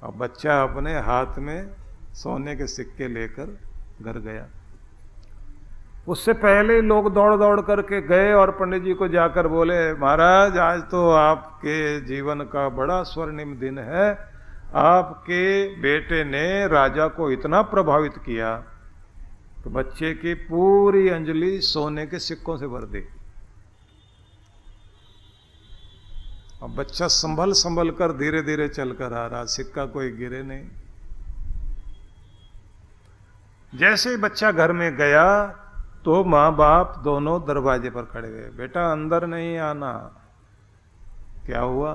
और बच्चा अपने हाथ में सोने के सिक्के लेकर घर गया। उससे पहले ही लोग दौड़ दौड़ करके गए और पंडित जी को जाकर बोले, महाराज आज तो आपके जीवन का बड़ा स्वर्णिम दिन है, आपके बेटे ने राजा को इतना प्रभावित किया तो बच्चे की पूरी अंजलि सोने के सिक्कों से भर दी। अब बच्चा संभल संभल कर धीरे धीरे चलकर आ रहा, सिक्का कोई गिरे नहीं। जैसे ही बच्चा घर में गया तो माँ बाप दोनों दरवाजे पर खड़े हुए, बेटा अंदर नहीं आना। क्या हुआ?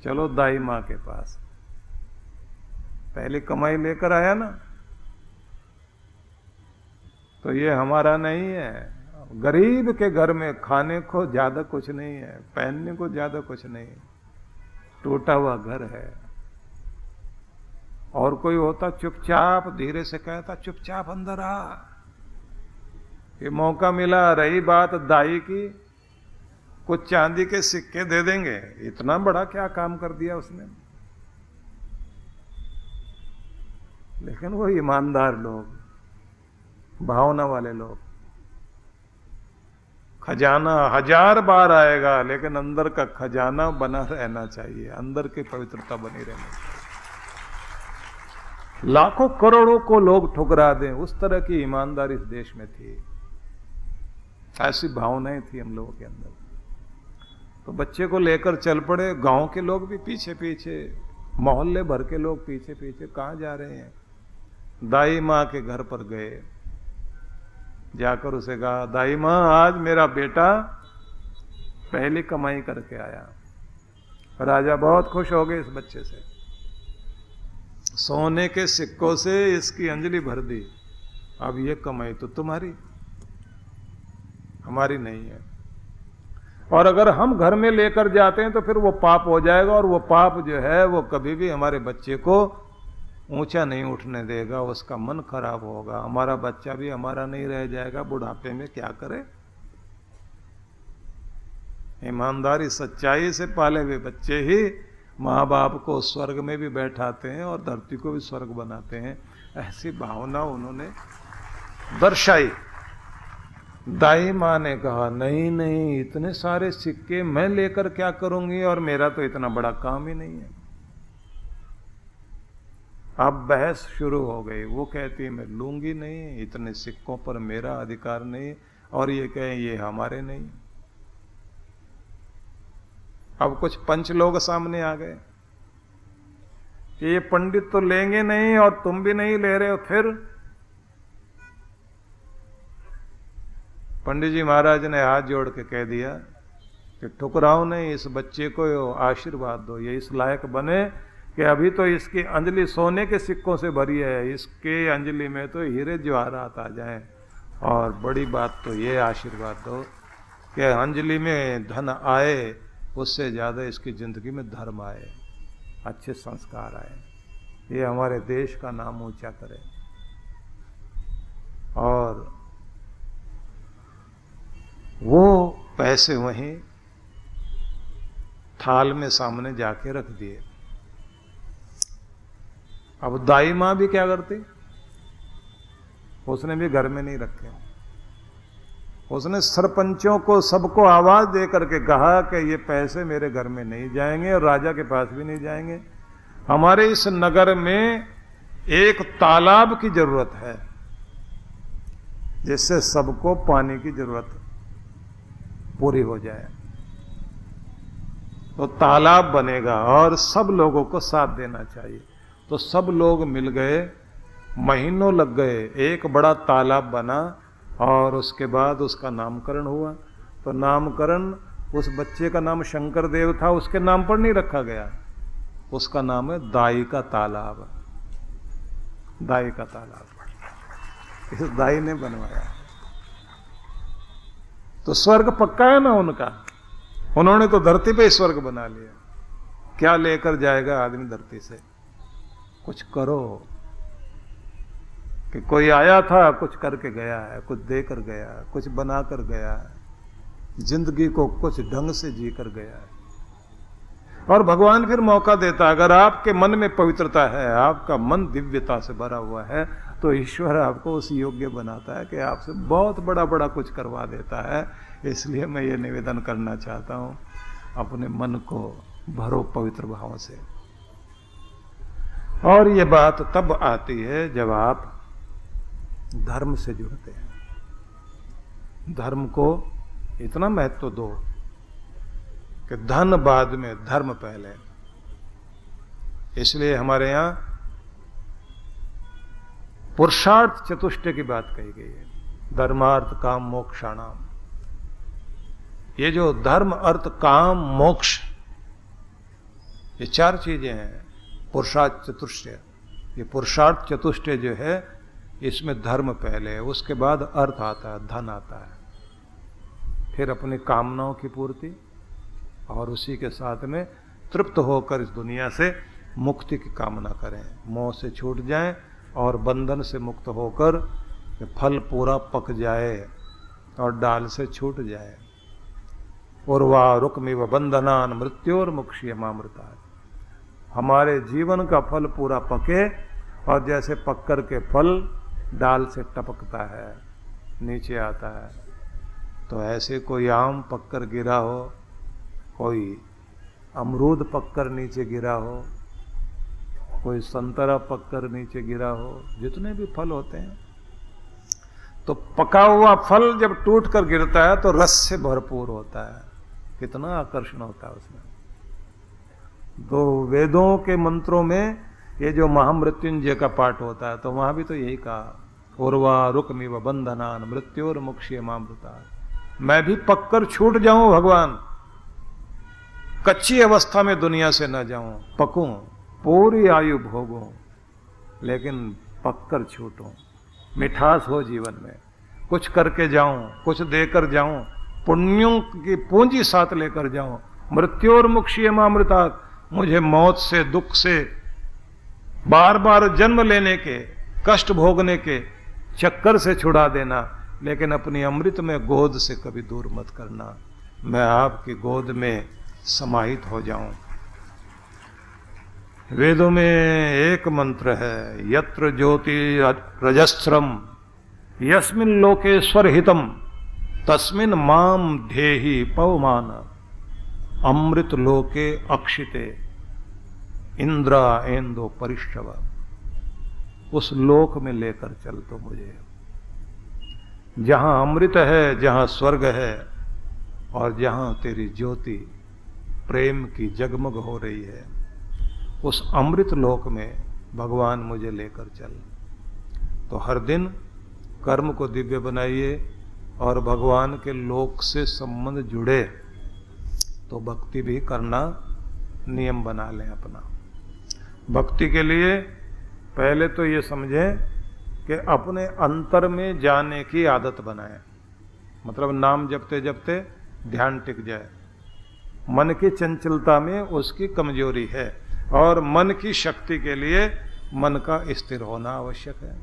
चलो दाई माँ के पास, पहली कमाई लेकर आया ना, तो ये हमारा नहीं है। गरीब के घर में खाने को ज्यादा कुछ नहीं है, पहनने को ज्यादा कुछ नहीं है, टूटा हुआ घर है। और कोई होता चुपचाप धीरे से कहता, चुपचाप अंदर आ। ये मौका मिला, रही बात दाई की, कुछ चांदी के सिक्के दे देंगे। इतना बड़ा क्या काम कर दिया उसने। लेकिन वो ईमानदार लोग, भावना वाले लोग, खजाना 1000 बार आएगा लेकिन अंदर का खजाना बना रहना चाहिए, अंदर की पवित्रता बनी रहनी चाहिए। लाखों करोड़ों को लोग ठुकरा दें, उस तरह की ईमानदारी इस देश में थी, ऐसी भावनाएं थी हम लोगों के अंदर। तो बच्चे को लेकर चल पड़े, गांव के लोग भी पीछे पीछे, मोहल्ले भर के लोग पीछे पीछे। कहां जा रहे हैं? दाई माँ के घर पर गए, जाकर उसे कहा, दाई माँ आज मेरा बेटा पहली कमाई करके आया। राजा बहुत खुश हो गए इस बच्चे से, सोने के सिक्कों से इसकी अंजलि भर दी। अब ये कमाई तो तुम्हारी, हमारी नहीं है। और अगर हम घर में लेकर जाते हैं तो फिर वो पाप हो जाएगा, और वो पाप जो है वो कभी भी हमारे बच्चे को ऊंचा नहीं उठने देगा, उसका मन खराब होगा, हमारा बच्चा भी हमारा नहीं रह जाएगा, बुढ़ापे में क्या करे। ईमानदारी सच्चाई से पाले हुए बच्चे ही माँ बाप को स्वर्ग में भी बैठाते हैं और धरती को भी स्वर्ग बनाते हैं। ऐसी भावना उन्होंने दर्शाई। दाई माँ ने कहा, नहीं नहीं, इतने सारे सिक्के मैं लेकर क्या करूंगी, और मेरा तो इतना बड़ा काम ही नहीं है। अब बहस शुरू हो गई। वो कहती है मैं लूंगी नहीं, इतने सिक्कों पर मेरा अधिकार नहीं, और ये कहें ये हमारे नहीं। अब कुछ पंच लोग सामने आ गए कि ये पंडित तो लेंगे नहीं और तुम भी नहीं ले रहे हो। फिर पंडित जी महाराज ने हाथ जोड़ के कह दिया कि ठुकराओ नहीं, इस बच्चे को आशीर्वाद दो, ये इस लायक बने कि अभी तो इसकी अंजलि सोने के सिक्कों से भरी है, इसके अंजलि में तो हीरे जवाहरात आ जाएं। और बड़ी बात तो ये आशीर्वाद दो कि अंजलि में धन आए, उससे ज़्यादा इसकी ज़िंदगी में धर्म आए, अच्छे संस्कार आए, ये हमारे देश का नाम ऊंचा करे। और वो पैसे वहीं थाल में सामने जाके रख दिए। अब दाई माँ भी क्या करती, उसने भी घर में नहीं रखे। उसने सरपंचों को सबको आवाज दे करके कहा कि ये पैसे मेरे घर में नहीं जाएंगे और राजा के पास भी नहीं जाएंगे। हमारे इस नगर में एक तालाब की जरूरत है जिससे सबको पानी की जरूरत पूरी हो जाए। तो तालाब बनेगा और सब लोगों को साथ देना चाहिए। तो सब लोग मिल गए, महीनों लग गए, एक बड़ा तालाब बना और उसके बाद उसका नामकरण हुआ। तो नामकरण, उस बच्चे का नाम शंकर देव था, उसके नाम पर नहीं रखा गया, उसका नाम है दाई का तालाब। दाई का तालाब इस दाई ने बनवाया। तो स्वर्ग पक्का है ना उनका, उन्होंने तो धरती पे स्वर्ग बना लिया। क्या लेकर जाएगा आदमी धरती से? कुछ करो। कि कोई आया था, कुछ करके गया है, कुछ देकर गया है, कुछ बनाकर गया है, जिंदगी को कुछ ढंग से जी कर गया है। और भगवान फिर मौका देता है। अगर आपके मन में पवित्रता है, आपका मन दिव्यता से भरा हुआ है, तो ईश्वर आपको उस योग्य बनाता है कि आपसे बहुत बड़ा बड़ा कुछ करवा देता है। इसलिए मैं ये निवेदन करना चाहता हूँ, अपने मन को भरो पवित्र भाव से। और ये बात तब आती है जब आप धर्म से जुड़ते हैं। धर्म को इतना महत्व दो कि धन बाद में, धर्म पहले। इसलिए हमारे यहां पुरुषार्थ चतुष्टय की बात कही गई है, धर्मार्थ काम मोक्षाणाम। ये जो धर्म अर्थ काम मोक्ष, ये चार चीजें हैं, पुरुषार्थ चतुष्टय। ये पुरुषार्थ चतुष्टय जो है, इसमें धर्म पहले है, उसके बाद अर्थ आता है, धन आता है, फिर अपनी कामनाओं की पूर्ति, और उसी के साथ में तृप्त होकर इस दुनिया से मुक्ति की कामना करें, मोह से छूट जाएं और बंधन से मुक्त होकर फल पूरा पक जाए और डाल से छूट जाए। उर्वा रुक्मिव बंधनान मृत्योर मुक्ष्यमामृता। हमारे जीवन का फल पूरा पके, और जैसे पककर के फल डाल से टपकता है, नीचे आता है, तो ऐसे कोई आम पककर गिरा हो, कोई अमरूद पककर नीचे गिरा हो, कोई संतरा पककर नीचे गिरा हो, जितने भी फल होते हैं, तो पका हुआ फल जब टूट कर गिरता है तो रस से भरपूर होता है, कितना आकर्षण होता है उसमें। दो वेदों के मंत्रों में ये जो महामृत्युंजय का पाठ होता है, तो वहां भी तो यही कहा, उर्वा रुक्मिव बंधनान मृत्योर मुक्ष्यमामृता। मैं भी पककर छूट जाऊं भगवान, कच्ची अवस्था में दुनिया से न जाऊं, पकूं, पूरी आयु भोगूं, लेकिन पककर छूटूं, मिठास हो जीवन में, कुछ करके जाऊं, कुछ देकर जाऊं, पुण्यों की पूंजी साथ लेकर जाऊं। मृत्योर मुक्ष्यमामृता, मुझे मौत से, दुख से, बार बार जन्म लेने के, कष्ट भोगने के चक्कर से छुड़ा देना, लेकिन अपनी अमृत में गोद से कभी दूर मत करना। मैं आपकी गोद में समाहित हो जाऊं। वेदों में एक मंत्र है, यत्र ज्योति रजस्रम यस्मिन् लोकेश्वर हितम तस्मिन् माम धेहि पवमान अमृत लोके अक्षिते इंद्रा एंदो परिश्रव। उस लोक में लेकर चल तो मुझे, जहां अमृत है, जहां स्वर्ग है, और जहां तेरी ज्योति प्रेम की जगमग हो रही है, उस अमृत लोक में भगवान मुझे लेकर चल। तो हर दिन कर्म को दिव्य बनाइए और भगवान के लोक से संबंध जुड़े, तो भक्ति भी करना नियम बना लें अपना। भक्ति के लिए पहले तो ये समझें कि अपने अंतर में जाने की आदत बनाएं, मतलब नाम जपते जपते ध्यान टिक जाए। मन की चंचलता में उसकी कमजोरी है, और मन की शक्ति के लिए मन का स्थिर होना आवश्यक है।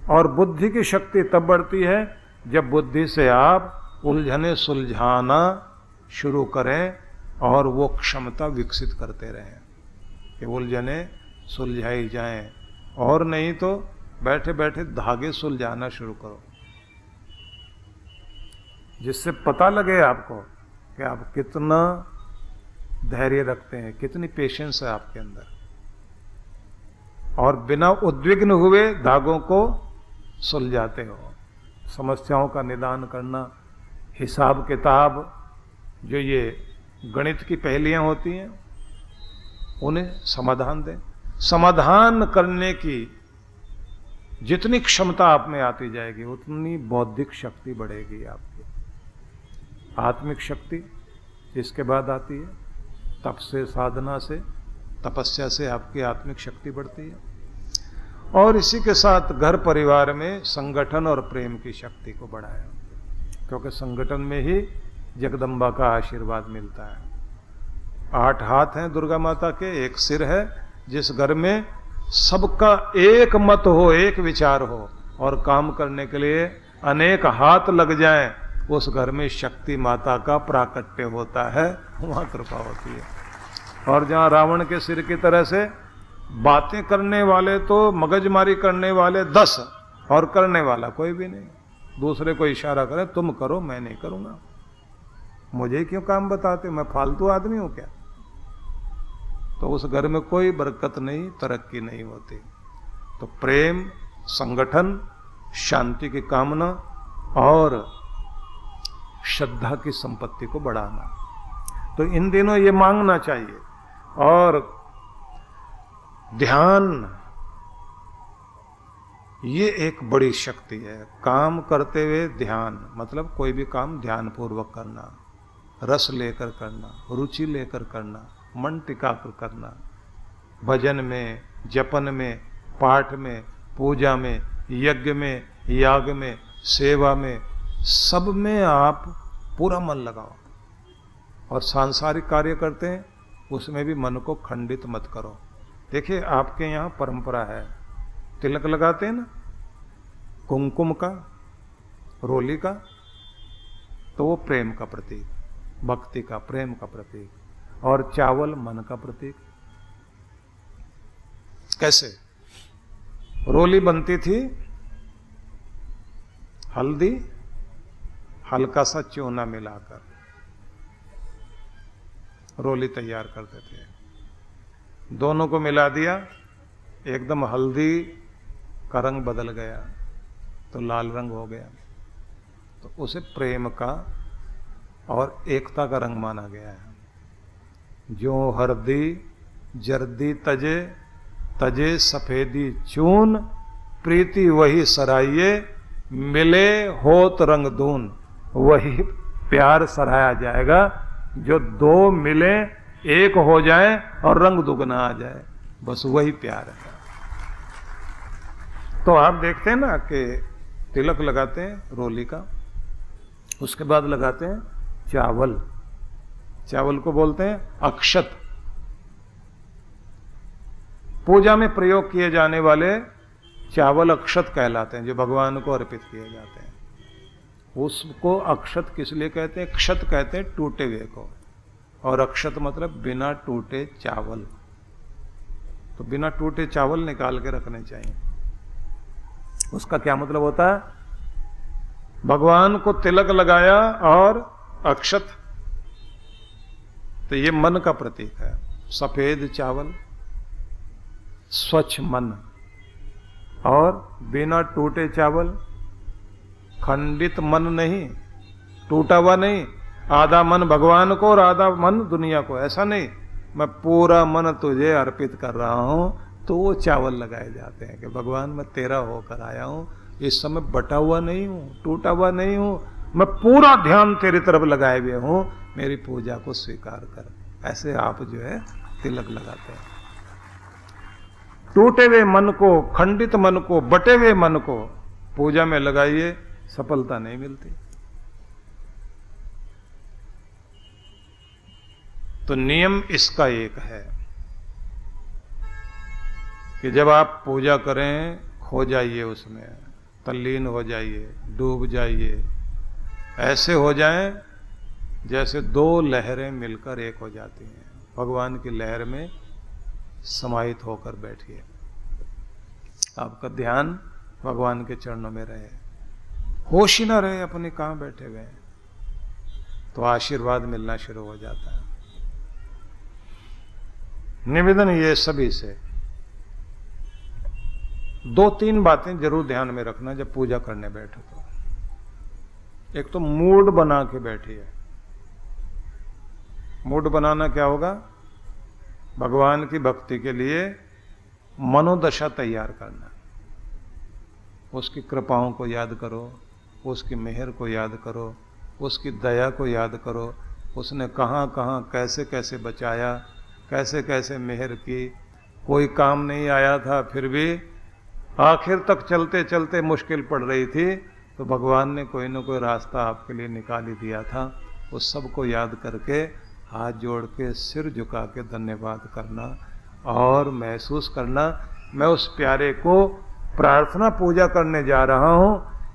और बुद्धि की शक्ति तब बढ़ती है जब बुद्धि से आप उलझने सुलझाना शुरू करें और वो क्षमता विकसित करते रहें कि उलझने सुलझाई जाएं, और नहीं तो बैठे बैठे धागे सुलझाना शुरू करो, जिससे पता लगे आपको कि आप कितना धैर्य रखते हैं, कितनी पेशेंस है आपके अंदर, और बिना उद्विग्न हुए धागों को सुलझाते हो। समस्याओं का निदान करना, हिसाब किताब, जो ये गणित की पहेलियां होती हैं, उन्हें समाधान दें। समाधान करने की जितनी क्षमता आप में आती जाएगी, उतनी बौद्धिक शक्ति बढ़ेगी आपकी। आत्मिक शक्ति इसके बाद आती है, तप से, साधना से, तपस्या से आपकी आत्मिक शक्ति बढ़ती है। और इसी के साथ घर परिवार में संगठन और प्रेम की शक्ति को बढ़ाया, क्योंकि संगठन में ही जगदम्बा का आशीर्वाद मिलता है। 8 हाथ हैं दुर्गा माता के, एक सिर है। जिस घर में सबका एक मत हो, एक विचार हो, और काम करने के लिए अनेक हाथ लग जाएं, उस घर में शक्ति माता का प्राकट्य होता है, वहां कृपा होती है। और जहां रावण के सिर की तरह से बातें करने वाले तो मगजमारी करने वाले 10 और करने वाला कोई भी नहीं, दूसरे को इशारा करे तुम करो मैं नहीं करूंगा, मुझे क्यों काम बताते, मैं फालतू आदमी हूं क्या? तो उस घर में कोई बरकत नहीं, तरक्की नहीं होती। तो प्रेम, संगठन, शांति की कामना और श्रद्धा की संपत्ति को बढ़ाना, तो इन दिनों ये मांगना चाहिए। और ध्यान, ये एक बड़ी शक्ति है। काम करते हुए ध्यान, मतलब कोई भी काम ध्यान पूर्वक करना, रस लेकर करना, रुचि लेकर करना, मन टिकाकर करना, भजन में, जपन में, पाठ में, पूजा में, यज्ञ में, याग में, सेवा में, सब में आप पूरा मन लगाओ। और सांसारिक कार्य करते हैं उसमें भी मन को खंडित मत करो। देखिए आपके यहाँ परंपरा है, तिलक लगाते हैं ना, कुमकुम का, रोली का, तो वो प्रेम का प्रतीक, भक्ति का, प्रेम का प्रतीक। और चावल मन का प्रतीक। कैसे? रोली बनती थी, हल्दी, हल्का सा चूना मिलाकर रोली तैयार करते थे। दोनों को मिला दिया, एकदम हल्दी का रंग बदल गया तो लाल रंग हो गया, तो उसे प्रेम का और एकता का रंग माना गया है। जो हरदी जर्दी तजे, तजे सफेदी चून, प्रीति वही सराइये, मिले होत रंग दून। वही प्यार सराया जाएगा जो दो मिले, एक हो जाए और रंग दुगना आ जाए, बस वही प्यार है। तो आप देखते हैं ना कि तिलक लगाते हैं रोली का, उसके बाद लगाते हैं चावल। चावल को बोलते हैं अक्षत। पूजा में प्रयोग किए जाने वाले चावल अक्षत कहलाते हैं, जो भगवान को अर्पित किए जाते हैं। उसको अक्षत किस लिए कहते हैं? क्षत कहते हैं टूटे हुए को, और अक्षत मतलब बिना टूटे चावल। तो बिना टूटे चावल निकाल के रखने चाहिए। उसका क्या मतलब होता है? भगवान को तिलक लगाया और अक्षत, तो ये मन का प्रतीक है। सफेद चावल, स्वच्छ मन, और बिना टूटे चावल, खंडित मन नहीं, टूटा हुआ नहीं, आधा मन भगवान को और आधा मन दुनिया को, ऐसा नहीं, मैं पूरा मन तुझे अर्पित कर रहा हूं, तो वो चावल लगाए जाते हैं कि भगवान मैं तेरा होकर आया हूं, इस समय बटा हुआ नहीं हूं, टूटा हुआ नहीं हूं, मैं पूरा ध्यान तेरी तरफ लगाए हुए हूं, मेरी पूजा को स्वीकार कर। ऐसे आप जो है तिलक लगाते हैं। टूटे हुए मन को, खंडित मन को, बटे हुए मन को पूजा में लगाइए, सफलता नहीं मिलती। तो नियम इसका एक है कि जब आप पूजा करें, खो जाइए उसमें, तल्लीन हो जाइए, डूब जाइए, ऐसे हो जाएं जैसे दो लहरें मिलकर एक हो जाती हैं। भगवान की लहर में समाहित होकर बैठिए, आपका ध्यान भगवान के चरणों में रहे, होश ही ना रहे अपने कहां बैठे हुए हैं, तो आशीर्वाद मिलना शुरू हो जाता है। निवेदन ये सभी से 2-3 बातें जरूर ध्यान में रखना जब पूजा करने बैठो तो। एक तो मूड बना के बैठिए। मूड बनाना क्या होगा? भगवान की भक्ति के लिए मनोदशा तैयार करना। उसकी कृपाओं को याद करो, उसकी मेहर को याद करो, उसकी दया को याद करो, उसने कहाँ कहाँ कैसे कैसे बचाया, कैसे कैसे मेहर की। कोई काम नहीं आया था फिर भी आखिर तक चलते चलते मुश्किल पड़ रही थी, तो भगवान ने कोई ना कोई रास्ता आपके लिए निकाल ही दिया था। उस सब को याद करके हाथ जोड़ के सिर झुका के धन्यवाद करना और महसूस करना, मैं उस प्यारे को प्रार्थना पूजा करने जा रहा हूँ,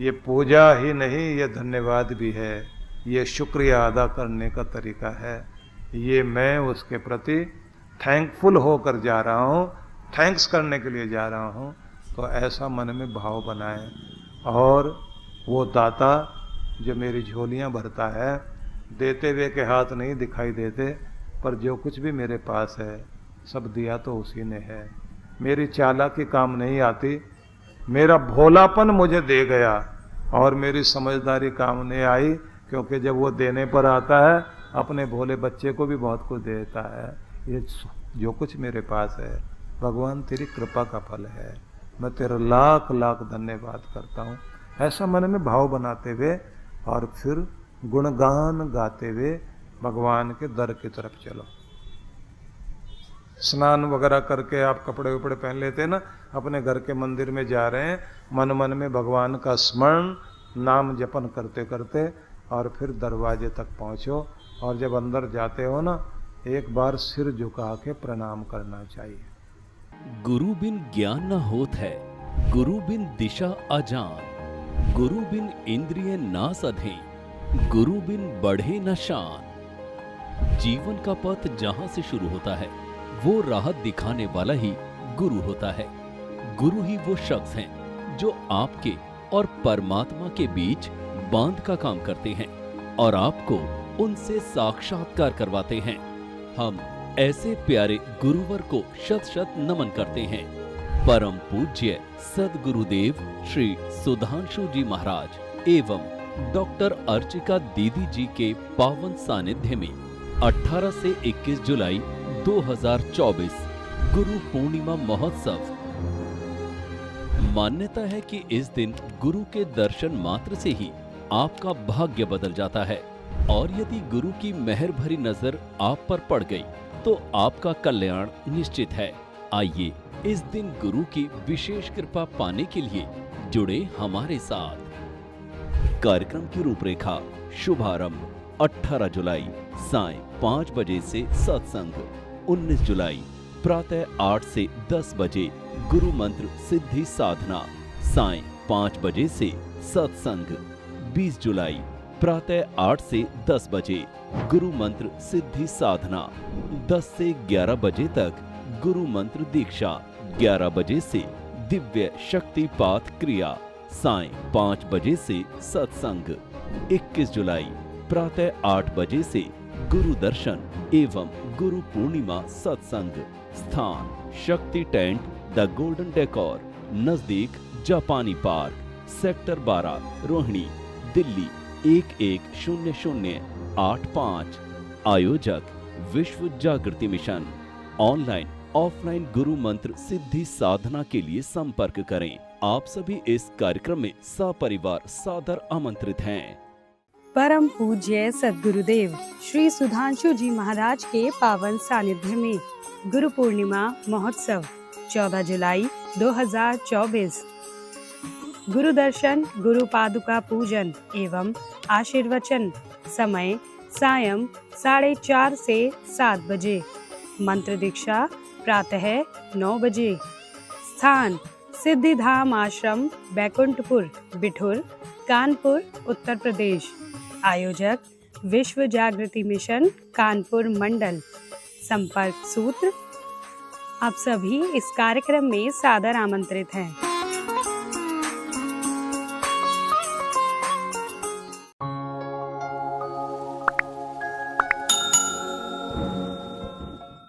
ये पूजा ही नहीं, ये धन्यवाद भी है, ये शुक्रिया अदा करने का तरीका है। ये मैं उसके प्रति थैंकफुल होकर जा रहा हूँ, थैंक्स करने के लिए जा रहा हूँ। तो ऐसा मन में भाव बनाए। और वो दाता जो मेरी झोलियाँ भरता है, देते हुए के हाथ नहीं दिखाई देते, पर जो कुछ भी मेरे पास है सब दिया तो उसी ने है। मेरी चालाकी काम नहीं आती, मेरा भोलापन मुझे दे गया और मेरी समझदारी काम नहीं आई, क्योंकि जब वो देने पर आता है अपने भोले बच्चे को भी बहुत कुछ देता है। ये जो कुछ मेरे पास है भगवान तेरी कृपा का फल है, मैं तेरा लाख लाख धन्यवाद करता हूँ। ऐसा मन में भाव बनाते हुए और फिर गुणगान गाते हुए भगवान के दर की तरफ चलो। स्नान वगैरह करके आप कपड़े वपड़े पहन लेते हैं ना, अपने घर के मंदिर में जा रहे हैं, मन मन में भगवान का स्मरण नाम जपन करते करते और फिर दरवाजे तक पहुँचो। और जब अंदर जाते हो ना, एक बार सिर झुका के प्रणाम करना चाहिए। गुरु बिन ज्ञान न होत है, गुरु बिन दिशा अजान, गुरु बिन इंद्रिय ना सधे, गुरु बिन बढ़े न शान। जीवन का पथ जहां से शुरू होता है वो राह दिखाने वाला ही गुरु होता है। गुरु ही वो शख्स हैं जो आपके और परमात्मा के बीच बांध का काम करते हैं और आपको उनसे साक्षात्कार करवाते हैं। हम ऐसे प्यारे गुरुवर को शत शत नमन करते हैं। परम पूज्य सद्गुरुदेव श्री सुधांशु जी महाराज एवं डॉक्टर अर्चिका दीदी जी के पावन सानिध्य में 18 से 21 जुलाई 2024 गुरु पूर्णिमा महोत्सव। मान्यता है कि इस दिन गुरु के दर्शन मात्र से ही आपका भाग्य बदल जाता है और यदि गुरु की मेहर भरी नजर आप पर पड़ गई तो आपका कल्याण निश्चित है। आइए इस दिन गुरु की विशेष कृपा पाने के लिए जुड़े हमारे साथ। कार्यक्रम की रूपरेखा शुभारंभ 18 जुलाई साय 5 बजे से सत्संग, 19 जुलाई प्रातः 8 से 10 बजे गुरु मंत्र सिद्धि साधना, साय 5 बजे से सत्संग, 20 जुलाई प्रातः 8 से 10 बजे गुरु मंत्र सिद्धि साधना, 10 से 11 बजे तक गुरु मंत्र दीक्षा, 11 बजे से दिव्य शक्तिपात क्रिया, साय 5 बजे से सत्संग, 21 जुलाई प्रातः 8 बजे से गुरु दर्शन एवं गुरु पूर्णिमा सत्संग। स्थान शक्ति टेंट द गोल्डन डेकोर, नजदीक जापानी पार्क, सेक्टर 12, रोहिणी, दिल्ली 110085। आयोजक विश्व जागृति मिशन। ऑनलाइन ऑफलाइन गुरु मंत्र सिद्धि साधना के लिए संपर्क करें। आप सभी इस कार्यक्रम में सपरिवार सादर आमंत्रित हैं। परम पूज्य सद्गुरुदेव श्री सुधांशु जी महाराज के पावन सानिध्य में गुरु पूर्णिमा महोत्सव 14 जुलाई 2024। गुरु दर्शन, गुरु पादुका पूजन एवं आशीर्वचन। समय सायं 4:30 से 7 बजे। मंत्र दीक्षा प्रातः 9 बजे। स्थान सिद्धिधाम आश्रम, बैकुंठपुर, बिठूर, कानपुर, उत्तर प्रदेश। आयोजक विश्व जागृति मिशन, कानपुर मंडल। संपर्क सूत्र। आप सभी इस कार्यक्रम में सादर आमंत्रित हैं।